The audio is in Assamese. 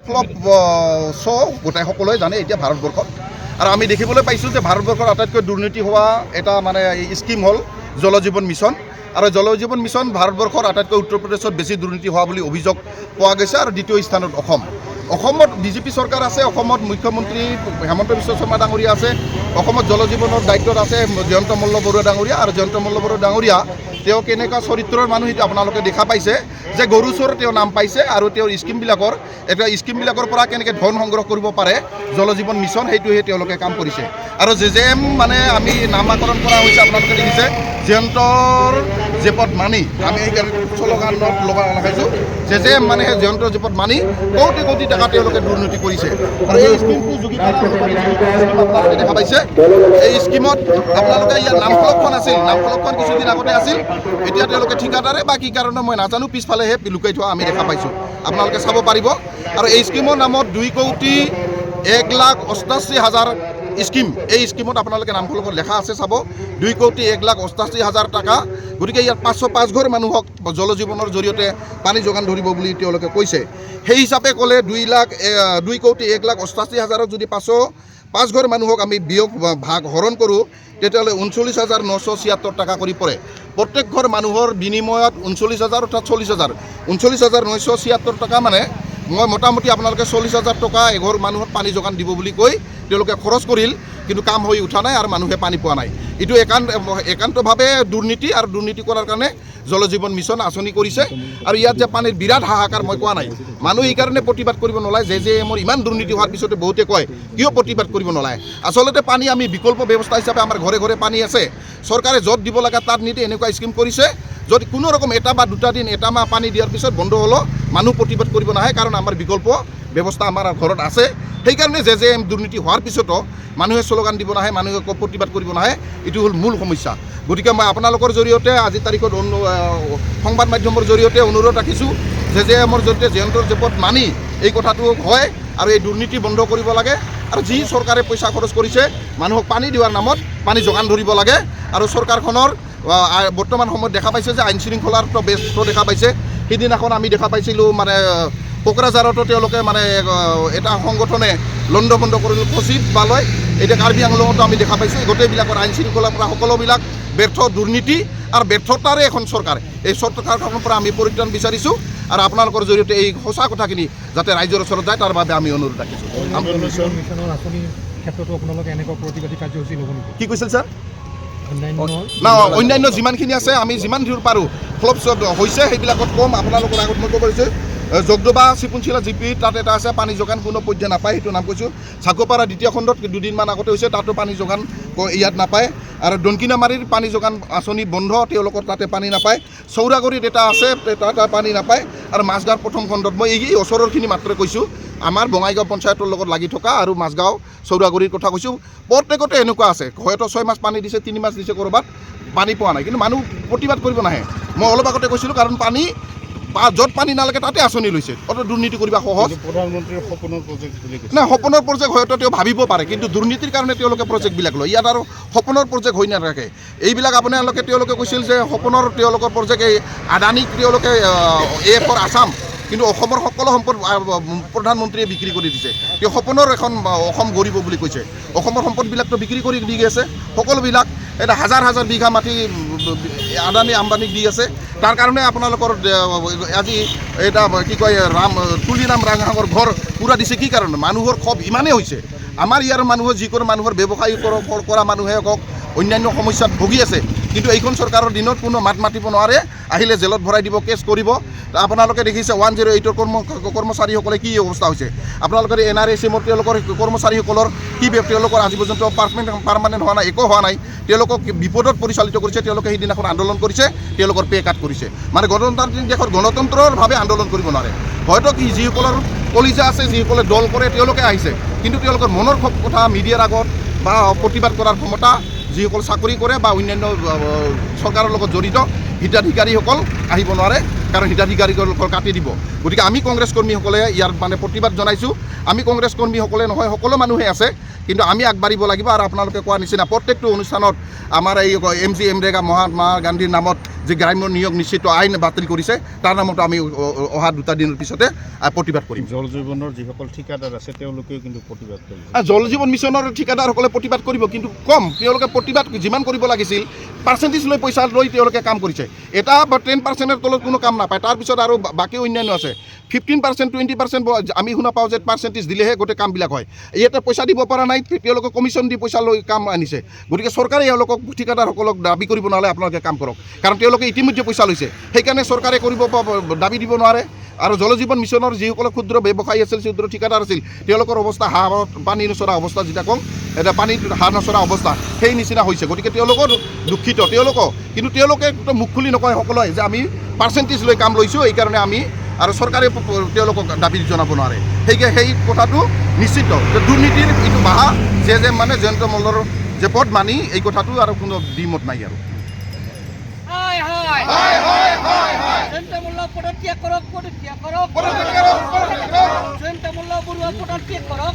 ফ্লপ শ্ব' গোটেই সকলোৱে জানে এতিয়া ভাৰতবৰ্ষত। আৰু আমি দেখিবলৈ পাইছোঁ যে ভাৰতবৰ্ষৰ আটাইতকৈ দুৰ্নীতি হোৱা এটা মানে স্কিম হ'ল জল জীৱন মিছন। আৰু জল জীৱন মিছন ভাৰতবৰ্ষৰ আটাইতকৈ উত্তৰ প্ৰদেশত বেছি দুৰ্নীতি হোৱা বুলি অভিযোগ পোৱা গৈছে। আৰু দ্বিতীয় স্থানত অসমত বিজেপি চৰকাৰ আছে, অসমত মুখ্যমন্ত্ৰী হেমন্ত বিশ্ব শৰ্মা ডাঙৰীয়া আছে, অসমত জল জীৱনৰ দায়িত্বত আছে জয়ন্ত মল্ল বৰুৱা ডাঙৰীয়া। আৰু জয়ন্ত মল্ল বৰুৱা ডাঙৰীয়া তেওঁ কেনেকুৱা চৰিত্ৰৰ মানুহ সেইটো আপোনালোকে দেখা পাইছে যে গৰু চোৰ তেওঁ নাম পাইছে। আৰু তেওঁৰ স্কিমবিলাকৰ পৰা কেনেকৈ ধন সংগ্ৰহ কৰিব পাৰে জল জীৱন মিছন সেইটোহে তেওঁলোকে কাম কৰিছে। আৰু JJM মানে আমি নামাকৰণ কৰা হৈছে, আপোনালোকে দেখিছে জয়ন্তৰ জেপত মানি, আমি এই শ্লোগানত লগাইছোঁ JJM মানে জয়ন্তৰ জেপত মানি কোটি কোটি টকা তেওঁলোকে দুৰ্নীতি কৰিছে। আৰু এই স্কিমটো আপোনালোকে দেখা পাইছে। এই স্কিমত আপোনালোকে ইয়াৰ নামফলকখন আছিল, নামফলকখন কিছুদিন আগতে আছিল, এতিয়া তেওঁলোকে ঠিকাদাৰে বা কি কাৰণে মই নাজানো পিছফালেহে লুকাই থোৱা আমি দেখা পাইছোঁ, আপোনালোকে চাব পাৰিব। আৰু এই স্কিমৰ নামত 2,01,88,000 স্কিম, এই স্কিমত আপোনালোকে নামফলকত লেখা আছে চাব 2,01,88,000 টকা। গতিকে ইয়াত 505 ঘৰ মানুহক জল জীৱনৰ জৰিয়তে পানী যোগান ধৰিব বুলি তেওঁলোকে কৈছে। সেই হিচাপে ক'লে 2,01,88,000ক যদি 505 ঘৰ মানুহক আমি ভাগ হৰণ কৰোঁ তেতিয়াহ'লে 39,976 টকা কৰি পৰে। প্ৰত্যেক ঘৰ মানুহৰ বিনিময়ত 39,000 অৰ্থাৎ 40,976 টকা মানে মই মোটামুটি আপোনালোকে 40,000 টকা এঘৰ মানুহক পানী যোগান দিব বুলি কৈ তেওঁলোকে খৰচ কৰিল, কিন্তু কাম হৈ উঠা নাই আৰু মানুহে পানী পোৱা নাই। এইটো একান্তভাৱে দুৰ্নীতি, আৰু দুৰ্নীতি কৰাৰ কাৰণে জল জীৱন মিছন আঁচনি কৰিছে। আৰু ইয়াত যে পানীৰ বিৰাট হাহাকাৰ মই কোৱা নাই, মানুহ এইকাৰণে প্ৰতিবাদ কৰিব নোলায়। JJMৰ ইমান দুৰ্নীতি হোৱাৰ পিছতে বহুতে কয় কিয় প্ৰতিবাদ কৰিব নোলায়। আচলতে পানী আমি বিকল্প ব্যৱস্থা হিচাপে আমাৰ ঘৰে ঘৰে পানী আছে, চৰকাৰে য'ত দিব লাগে তাত নিদি এনেকুৱা স্কিম কৰিছে। যদি কোনো ৰকম এটা বা দুটা দিন এটা মাহ পানী দিয়াৰ পিছত বন্ধ হ'লেও মানুহ প্ৰতিবাদ কৰিব নাহে, কাৰণ আমাৰ বিকল্প ব্যৱস্থা আমাৰ ঘৰত আছে। সেইকাৰণে JJM দুৰ্নীতি হোৱাৰ পিছতো মানুহে শ্লোগান দিব নাহে, মানুহে প্ৰতিবাদ কৰিব নাহে, এইটো হ'ল মূল সমস্যা। গতিকে মই আপোনালোকৰ জৰিয়তে আজিৰ তাৰিখত সংবাদ মাধ্যমৰ জৰিয়তে অনুৰোধ ৰাখিছোঁ JJMৰ জৰিয়তে জয়ন্তৰ জেপত মানি এই কথাটো হয় আৰু এই দুৰ্নীতি বন্ধ কৰিব লাগে। আৰু যি চৰকাৰে পইচা খৰচ কৰিছে মানুহক পানী দিয়াৰ নামত পানী যোগান ধৰিব লাগে। আৰু চৰকাৰখনৰ বৰ্তমান সময়ত দেখা পাইছে যে আইন শৃংখলাৰ ব্যস্ত দেখা পাইছে। সিদিনাখন আমি দেখা পাইছিলোঁ মানে কোকৰাঝাৰতো তেওঁলোকে মানে এটা সংগঠনে লণ্ডভণ্ড কৰিলে সচিবালয়। এতিয়া কাৰ্বি আংলঙতো আমি দেখা পাইছোঁ গোটেইবিলাকৰ আইন শৃংখলাৰ পৰা সকলোবিলাক ব্যৰ্থ দুৰ্নীতি আৰু ব্যৰ্থতাৰে এখন চৰকাৰ। এই চৰকাৰখনৰ পৰা আমি পৰিত্ৰাণ বিচাৰিছোঁ আৰু আপোনালোকৰ জৰিয়তে এই সঁচা কথাখিনি যাতে ৰাইজৰ ওচৰত যায় তাৰ বাবে আমি অনুৰোধ ৰাখিছোঁ। কি কৈছিল ছাৰ? না অন্যান্য যিমানখিনি আছে আমি যিমান দূৰ পাৰোঁ ফ্লপ হৈছে সেইবিলাকত কম। আপোনালোকৰ আগত মই ক'ব পাৰিছোঁ জগদোবা চিপুনচিলা জিপি তাত এটা আছে পানী যোগান কোনো পৰ্যায় নাপায়, সেইটো নাম কৈছোঁ। চাকোপাৰা দ্বিতীয় খণ্ডত দুদিনমান আগতে হৈছে, তাতো পানী যোগান ইয়াত নাপায়। আৰু দনকিনামাৰীৰ পানী যোগান আঁচনি বন্ধ, তেওঁলোকৰ তাতে পানী নাপায়। চৌৰাগুৰিত এটা আছে, তাত পানী নাপায়। আৰু মাছগাঁৱৰ প্ৰথম খণ্ডত মই এই ওচৰৰখিনি মাত্ৰ কৈছোঁ, আমাৰ বঙাইগাঁও পঞ্চায়তৰ লগত লাগি থকা আৰু মাছগাঁও চৌৰাগুৰিৰ কথা কৈছোঁ। প্ৰত্যেকতে এনেকুৱা আছে, হয়তো 6 মাছ পানী দিছে, 3 মাছ দিছে, ক'ৰবাত পানী পোৱা নাই, কিন্তু মানুহ প্ৰতিবাদ কৰিব নাহে। মই অলপ আগতে কৈছিলোঁ কাৰণ পানী য'ত পানী নালাগে তাতে আঁচনি লৈছে, অত দুৰ্নীতি কৰিব সহজ। প্ৰধানমন্ত্ৰীৰ সপোনৰ প্ৰজেক্ট নাই, সপোনৰ প্ৰজেক্ট হয়তো তেওঁ ভাবিব পাৰে, কিন্তু দুৰ্নীতিৰ কাৰণে তেওঁলোকে প্ৰজেক্টবিলাক লয়। ইয়াত আৰু সপোনৰ প্ৰজেক্ট হৈ নাথাকে এইবিলাক। তেওঁলোকে কৈছিল যে সপোনৰ তেওঁলোকৰ প্ৰজেক্ট এই আদানীক তেওঁলোকে AFৰ আছাম, কিন্তু অসমৰ সকলো সম্পদ প্ৰধানমন্ত্ৰীয়ে বিক্ৰী কৰি দিছে। তেওঁ সপোনৰ এখন অসম গঢ়িব বুলি কৈছে। অসমৰ সম্পদবিলাকতো বিক্ৰী কৰি দি আছে সকলোবিলাক। এটা হাজাৰ হাজাৰ বিঘা মাটি আদানী আম্বানীক দি আছে। তাৰ কাৰণে আপোনালোকৰ আজি এটা কি কয় তুলিৰাম ৰাংহাঙৰ ঘৰ পূৰা দিছে। কি কাৰণে? মানুহৰ ক্ষোভ ইমানেই হৈছে। আমাৰ ইয়াৰ মানুহৰ যিকোনো মানুহৰ ব্যৱসায় কৰা মানুহে হওক অন্যান্য সমস্যাত ভুগি আছে, কিন্তু এইখন চৰকাৰৰ দিনত কোনো মাত মাতিব নোৱাৰে, আহিলে জেলত ভৰাই দিব, কেছ কৰিব। আপোনালোকে দেখিছে 108ৰ কৰ্মচাৰীসকলে কি অৱস্থা হৈছে। আপোনালোকে NRSMৰ তেওঁলোকৰ কৰ্মচাৰীসকলৰ কি তেওঁলোকৰ আজি পৰ্যন্ত পাৰ্মানেণ্ট হোৱা নাই, একো হোৱা নাই। তেওঁলোকক বিপদত পৰিচালিত কৰিছে। তেওঁলোকে সেইদিনাখন আন্দোলন কৰিছে, তেওঁলোকৰ পে কাট কৰিছে। মানে গণতান্ত্ৰিক দেশৰ গণতন্ত্ৰৰভাৱে আন্দোলন কৰিব নোৱাৰে। হয়তো কি যিসকলৰ কলিজা আছে, যিসকলে দল কৰে, তেওঁলোকে আহিছে, কিন্তু তেওঁলোকৰ মনৰ কথা মিডিয়াৰ আগত বা প্ৰতিবাদ কৰাৰ ক্ষমতা যিসকল চাকৰি কৰে বা অন্যান্য চৰকাৰৰ লগত জড়িত হিতাধিকাৰীসকল আহিব নোৱাৰে। কাৰণ হিতাধিকাৰীসকলক কাটি দিব। গতিকে আমি কংগ্ৰেছ কৰ্মীসকলে ইয়াৰ মানে প্ৰতিবাদ জনাইছোঁ। আমি কংগ্ৰেছ কৰ্মীসকলে নহয়, সকলো মানুহে আছে, কিন্তু আমি আগবাঢ়িব লাগিব। আৰু আপোনালোকে কোৱা নিচিনা প্ৰত্যেকটো অনুষ্ঠানত আমাৰ এই MGNREGA মহাত্মা গান্ধীৰ নামত যি গ্ৰাম্য নিয়োগ নিশ্চিত আইন বাতিল কৰিছে, তাৰ নামতো আমি অহা 2 দিনৰ পিছতে প্ৰতিবাদ কৰিম। জল জীৱনৰ যিসকল ঠিকাদাৰ আছে তেওঁলোকেও কিন্তু প্ৰতিবাদ কৰিছে। জল জীৱন মিছনৰ ঠিকাদাৰসকলে প্ৰতিবাদ কৰিব, কিন্তু কম। তেওঁলোকে প্ৰতিবাদ যিমান কৰিব লাগিছিল পাৰ্চেণ্টেজ লৈ পইচা লৈ তেওঁলোকে কাম কৰিছে। এটা 10%ৰ তলত কোনো কাম নাপায়। তাৰপিছত আৰু বাকী অন্যান্য আছে 15%, 20% আমি শুনা পাওঁ যে পাৰ্চেণ্টেজ দিলেহে গোটেই কামবিলাক হয়। ইয়াতে পইচা দিব পৰা নাই, তেওঁলোকে কমিশ্যন দি পইচা লৈ কাম আনিছে। গতিকে চৰকাৰে এওঁলোকক ঠিকাদাৰসকলক দাবী কৰিব নহ'লে আপোনালোকে কাম কৰক, কাৰণ তেওঁলোকে ইতিমধ্যে পইচা লৈছে। সেইকাৰণে চৰকাৰে দাবী দিব নোৱাৰে। আৰু জল জীৱন মিছনৰ যিসকলে ক্ষুদ্ৰ ব্যৱসায়ী আছিল, ক্ষুদ্ৰ ঠিকাদাৰ আছিল, তেওঁলোকৰ অৱস্থা পানী নচৰা অৱস্থা, যেটা কওঁ এটা পানীত নচৰা অৱস্থা, সেই নিচিনা হৈছে। গতিকে তেওঁলোকৰ দুখিত, কিন্তু তেওঁলোকে মুখ খুলি নকয় সকলোৱে যে আমি পাৰ্চেণ্টেজ লৈ কাম লৈছোঁ, এইকাৰণে আমি, আৰু চৰকাৰে তেওঁলোকক দাবী জনাব নোৱাৰে। সেই কথাটো নিশ্চিত যে দুৰ্নীতিৰ এইটো বাহা যে মানে জয়ন্ত মল্লৰ যে পদ মানি এই কথাটো আৰু কোনো দ্বিমত নাই। আৰু জয়ন্ত মল্ল পদত্যাগ কৰক, পদত্যাগ কৰক, জয়ন্ত মল্ল বৰুৱা পদত্যাগ কৰক।